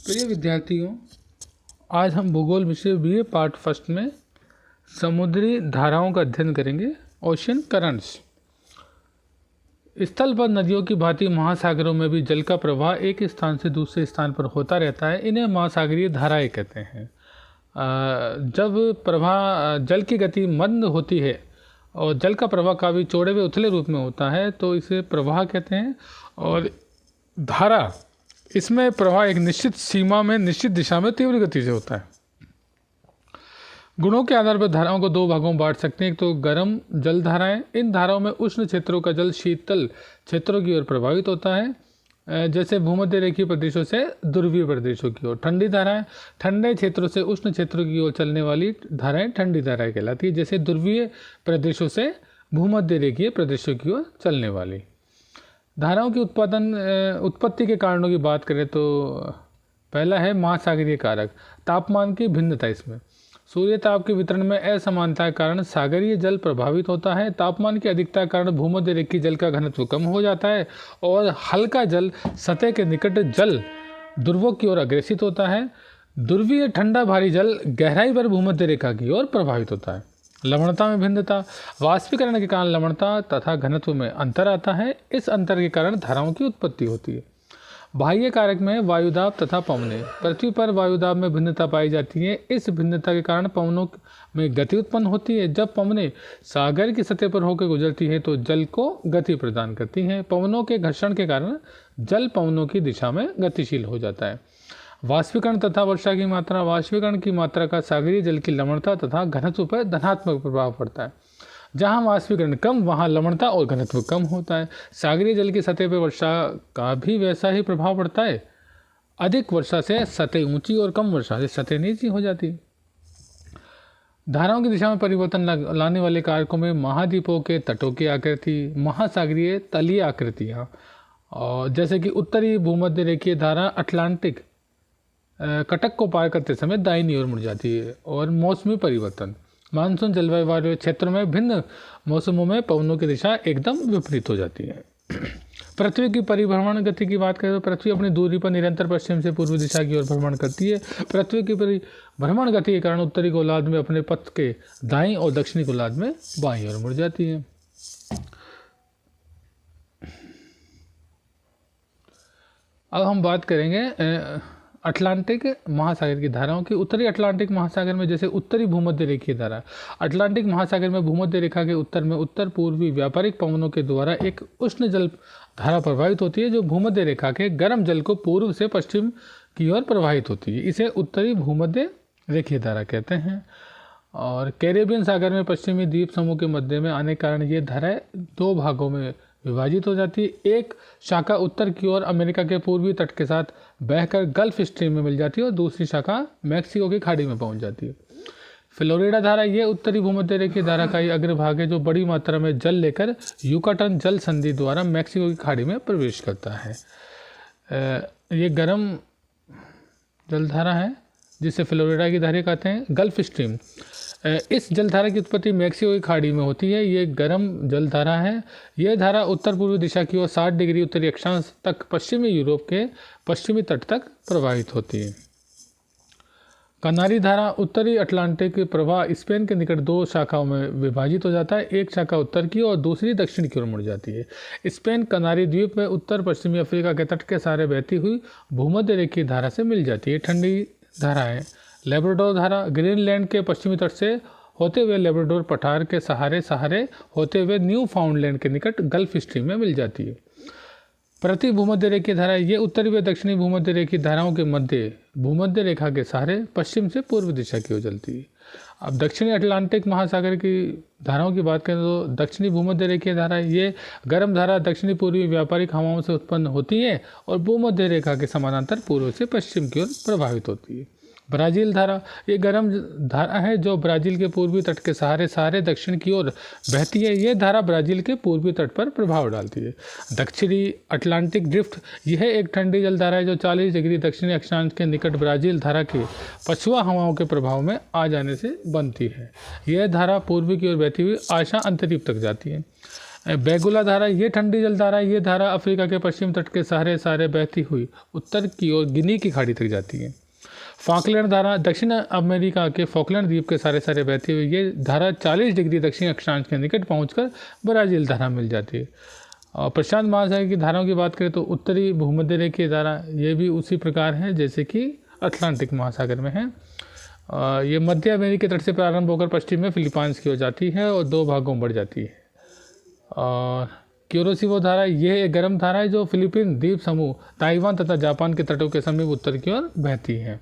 प्रिय विद्यार्थियों, आज हम भूगोल विषय बीए पार्ट फर्स्ट में समुद्री धाराओं का अध्ययन करेंगे। Ocean currents. स्थल पर नदियों की भांति महासागरों में भी जल का प्रवाह एक स्थान से दूसरे स्थान पर होता रहता है। इन्हें महासागरीय धाराएं कहते हैं। जब प्रवाह जल की गति मंद होती है और जल का प्रवाह काफ़ी चौड़े व उथले रूप में होता है तो इसे प्रवाह कहते हैं। और धारा, इसमें प्रवाह एक निश्चित सीमा में निश्चित दिशा में तीव्र गति से होता है। गुणों के आधार पर धाराओं को दो भागों में बांट सकते हैं। एक तो गर्म जल धाराएं। इन धाराओं में उष्ण क्षेत्रों का जल शीतल क्षेत्रों की ओर प्रभावित होता है, जैसे भूमध्य रेखीय प्रदेशों से ध्रुवीय प्रदेशों की ओर। ठंडी धाराएं, ठंडे क्षेत्रों से उष्ण क्षेत्रों की ओर चलने वाली धाराएं ठंडी धाराएं कहलाती है, जैसे ध्रुवीय प्रदेशों से भूमध्य रेखीय प्रदेशों की ओर चलने वाली। धाराओं की उत्पत्ति के कारणों की बात करें तो पहला है महासागरीय कारक। तापमान की भिन्नता। इसमें सूर्य ताप के वितरण में असमानता के कारण सागरीय जल प्रभावित होता है। तापमान की अधिकता के कारण भूमध्य रेखीय जल का घनत्व कम हो जाता है और हल्का जल सतह के निकट जल ध्रुवों की ओर अग्रसित होता है। ध्रुवीय ठंडा भारी जल गहराई पर भूमध्य रेखा की ओर प्रभावित होता है। लवणता में भिन्नता। वाष्पीकरण के कारण लवणता तथा घनत्व में अंतर आता है। इस अंतर के कारण धाराओं की उत्पत्ति होती है। बाह्य कारक में वायुदाब तथा पवनें। पृथ्वी पर वायुदाब में भिन्नता पाई जाती है। इस भिन्नता के कारण पवनों में गति उत्पन्न होती है। जब पवनें सागर की सतह पर होकर गुजरती है तो जल को गति प्रदान करती हैं। पवनों के घर्षण के कारण जल पवनों की दिशा में गतिशील हो जाता है। वाष्पीकरण तथा वर्षा की मात्रा। वाष्पीकरण की मात्रा का सागरीय जल की लवणता तथा घनत्व पर धनात्मक प्रभाव पड़ता है। जहाँ वाष्पीकरण कम वहाँ लवणता और घनत्व कम होता है। सागरीय जल की सतह पर वर्षा का भी वैसा ही प्रभाव पड़ता है। अधिक वर्षा से सतह ऊंची और कम वर्षा से सतह नीची हो जाती है। धाराओं की दिशा में परिवर्तन लाने वाले कारकों में महाद्वीपों के तटों की आकृति, महासागरीय तलीय आकृतियाँ, और जैसे कि उत्तरी भूमध्य रेखीय धारा अटलांटिक कटक को पार करते समय दाहिनी ओर मुड़ जाती है। और मौसमी परिवर्तन। मानसून जलवायु वाले क्षेत्रों में भिन्न मौसमों में पवनों की दिशा एकदम विपरीत हो जाती है। पृथ्वी की परिभ्रमण गति की बात करें तो पृथ्वी अपनी दूरी पर निरंतर पश्चिम से पूर्व दिशा की ओर भ्रमण करती है। पृथ्वी की परिभ्रमण गति के कारण उत्तरी गोलार्ध में अपने पथ के दाईं और दक्षिणी गोलार्ध में बाईं ओर मुड़ जाती है। अब हम बात करेंगे अटलांटिक महासागर की धाराओं की। उत्तरी अटलांटिक महासागर में जैसे उत्तरी भूमध्य रेखीय धारा। अटलांटिक महासागर में भूमध्य रेखा के उत्तर में उत्तर पूर्वी व्यापारिक पवनों के द्वारा एक उष्ण जल धारा प्रवाहित होती है जो भूमध्य रेखा के गर्म जल को पूर्व से पश्चिम की ओर प्रवाहित होती है। इसे उत्तरी भूमध्य रेखीय धारा कहते हैं। और कैरेबियन सागर में पश्चिमी द्वीप समूह के मध्य में आने के कारण ये धाराएं दो भागों में विभाजित हो जाती है। एक शाखा उत्तर की ओर अमेरिका के पूर्वी तट के साथ बहकर गल्फ स्ट्रीम में मिल जाती है और दूसरी शाखा मैक्सिको की खाड़ी में पहुंच जाती है। फ्लोरिडा धारा ये उत्तरी भूमध्य रेखीय धारा का ही अग्रभाग है जो बड़ी मात्रा में जल लेकर युकाटन जल संधि द्वारा मैक्सिको की खाड़ी में प्रवेश करता है। ये गर्म जलधारा है जिसे फ्लोरिडा की धारा कहते हैं। गल्फ स्ट्रीम, इस जलधारा की उत्पत्ति मैक्सिको की खाड़ी में होती है। ये गर्म जलधारा है। यह धारा उत्तर पूर्वी दिशा की ओर 60 डिग्री उत्तरी अक्षांश तक पश्चिमी यूरोप के पश्चिमी तट तक प्रवाहित होती है। कनारी धारा उत्तरी अटलांटिक प्रवाह स्पेन के निकट दो शाखाओं में विभाजित हो जाता है। एक शाखा उत्तर की और दूसरी दक्षिण की ओर मुड़ जाती है। स्पेन कनारी द्वीप में उत्तर पश्चिमी अफ्रीका के तट के सहारे बहती हुई भूमध्य रेखीय धारा से मिल जाती है। ठंडी धारा है लेब्राडोर धारा। ग्रीनलैंड के पश्चिमी तट से होते हुए लेब्राडोर पठार के सहारे होते हुए न्यू फाउंडलैंड के निकट गल्फ स्ट्रीम में मिल जाती है। प्रति भूमध्य रेखीय धारा ये उत्तरी व दक्षिणी भूमध्य रेखीय धाराओं के मध्य भूमध्य रेखा के सहारे पश्चिम से पूर्व दिशा की ओर चलती है। अब दक्षिणी अटलांटिक महासागर की धाराओं की बात करें तो दक्षिणी भूमध्य रेखीय धारा ये गर्म धारा दक्षिणी पूर्वी व्यापारिक हवाओं से उत्पन्न होती है और भूमध्य रेखा के समानांतर पूर्व से पश्चिम की ओर प्रभावित होती है। ब्राज़ील धारा ये गर्म धारा है जो ब्राज़ील के पूर्वी तट के सहारे दक्षिण की ओर बहती है। ये धारा ब्राज़ील के पूर्वी तट पर प्रभाव डालती है। दक्षिणी अटलांटिक ड्रिफ्ट यह एक ठंडी जलधारा है जो 40 डिग्री दक्षिणी अक्षांश के निकट ब्राज़ील धारा के पछुआ हवाओं के प्रभाव में आ जाने से बनती है। यह धारा पूर्वी की ओर बहती हुई आशा अंतरीप तक जाती है। बेगुला धारा ये ठंडी जल धारा है। ये धारा अफ्रीका के पश्चिम तट के सहारे बहती हुई उत्तर की ओर गिनी की खाड़ी तक जाती है। फॉकलैंड धारा दक्षिण अमेरिका के फॉकलैंड द्वीप के सहारे बहती हुई ये धारा 40 डिग्री दक्षिण अक्षांश के निकट पहुंचकर ब्राज़ील धारा मिल जाती है। और प्रशांत महासागर की धाराओं की बात करें तो उत्तरी भूमध्य रेखीय धारा ये भी उसी प्रकार है जैसे कि अटलांटिक महासागर में है। ये मध्य अमेरिकी तट से प्रारंभ होकर पश्चिम में फिलीपाइंस की ओर जाती है और 2 भागों में बढ़ जाती है। और क्यूरोसिवो धारा यह एक गर्म धारा है जो फिलीपीन द्वीप समूह, ताइवान तथा जापान के तटों के समीप उत्तर की ओर बहती है।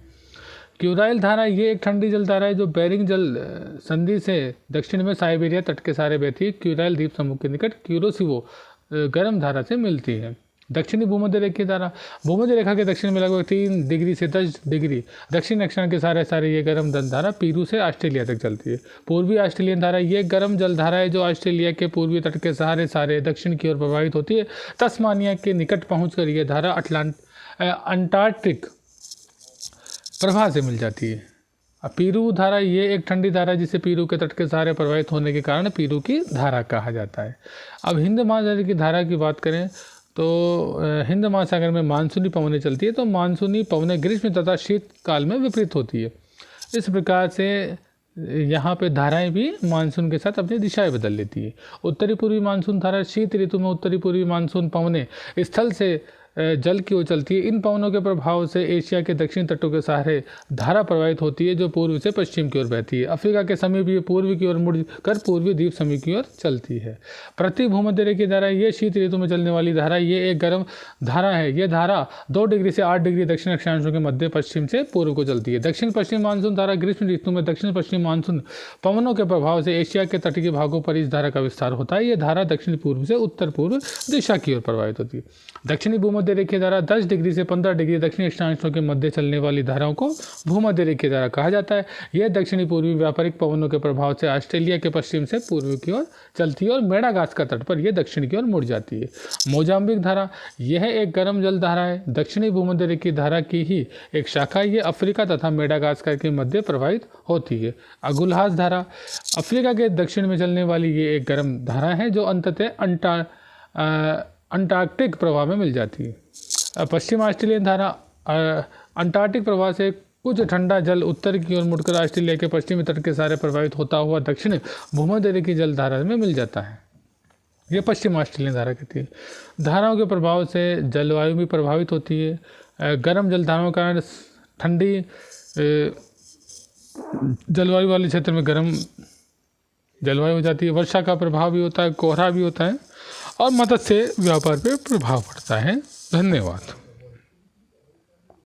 क्यूराइल धारा ये एक ठंडी जल धारा है जो बेरिंग जल संधि से दक्षिण में साइबेरिया तट के सहारे बहती है। क्यूराइल द्वीप समूह के निकट क्यूरोसिवो गर्म धारा से मिलती है। दक्षिणी भूमध्य रेखीय धारा भूमध्य रेखा के दक्षिण में लगभग 3 डिग्री से 10 डिग्री दक्षिण अक्षांश के सहारे ये गर्म जल धारा पेरू से ऑस्ट्रेलिया तक चलती है। पूर्वी ऑस्ट्रेलियन धारा ये गर्म जल धारा है जो ऑस्ट्रेलिया के पूर्वी तट के सहारे दक्षिण की ओर प्रवाहित होती है। तस्मानिया के निकट पहुंचकर ये धारा अंटार्कटिक प्रवाह से मिल जाती है। पीरू धारा ये एक ठंडी धारा जिसे पीरू के तट के सहारे प्रवाहित होने के कारण पीरू की धारा कहा जाता है। अब हिंद महासागर की धारा की बात करें तो हिंद महासागर में मानसूनी पवनें चलती है। तो मानसूनी पवनें ग्रीष्म तथा शीतकाल में विपरीत होती है। इस प्रकार से यहाँ पे धाराएं भी मानसून के साथ अपनी दिशाएं बदल लेती है। उत्तरी पूर्वी मानसून धारा शीत ऋतु में उत्तरी पूर्वी मानसून पवनें स्थल से जल की ओर चलती है। इन पवनों के प्रभाव से एशिया के दक्षिण तटों के सहारे धारा प्रवाहित होती है जो पूर्व से पश्चिम की ओर बहती है। अफ्रीका के समीप ये पूर्व की ओर मुड़कर पूर्वी द्वीप समूह की ओर चलती है। प्रति भूमध्य रेखीय धारा ये शीत ऋतु में चलने वाली धारा ये एक गर्म धारा है। ये धारा 2 डिग्री से 8 डिग्री दक्षिण अक्षांशों के मध्य पश्चिम से पूर्व को चलती है। दक्षिण पश्चिम मानसून धारा ग्रीष्म ऋतु में दक्षिण पश्चिम मानसून पवनों के प्रभाव से एशिया के तटीय भागों पर इस धारा का विस्तार होता है। ये धारा दक्षिण पूर्व से उत्तर पूर्व दिशा की ओर प्रवाहित होती है। दक्षिणी भूमध्य रेखीय धारा 10 डिग्री से 15 डिग्री दक्षिण अक्षांशों के मध्य चलने वाली धाराओं को भूमध्य रेखीय धारा कहा जाता है। यह दक्षिणी पूर्वी व्यापारिक पवनों के प्रभाव से ऑस्ट्रेलिया के पश्चिम से पूर्व की ओर चलती है और मेडागास्कर तट पर यह दक्षिण की ओर मुड़ जाती है। मोजाम्बिक धारा यह एक गर्म जल धारा है। दक्षिणी भूमध्य रेखीय धारा की ही एक शाखा ये अफ्रीका तथा मेडागास्कर के मध्य प्रवाहित होती है। अगुल्हास धारा अफ्रीका के दक्षिण में चलने वाली ये एक गर्म धारा है जो अंततः अंटार्कटिक प्रवाह में मिल जाती है। पश्चिम ऑस्ट्रेलियन धारा अंटार्कटिक प्रवाह से कुछ ठंडा जल उत्तर की ओर मुड़कर ऑस्ट्रेलिया के पश्चिमी तट के सहारे प्रवाहित होता हुआ दक्षिण भूमध्य रेखीय जल धारा में मिल जाता है। ये पश्चिम ऑस्ट्रेलियन धारा कहती है। धाराओं के प्रभाव से जलवायु भी प्रभावित होती है। गर्म जल धाराओं के कारण ठंडी जलवायु वाले क्षेत्र में गर्म जलवायु हो जाती है। वर्षा का प्रभाव भी होता है, कोहरा भी होता है और मत्स्य व्यापार पर प्रभाव पड़ता है। धन्यवाद।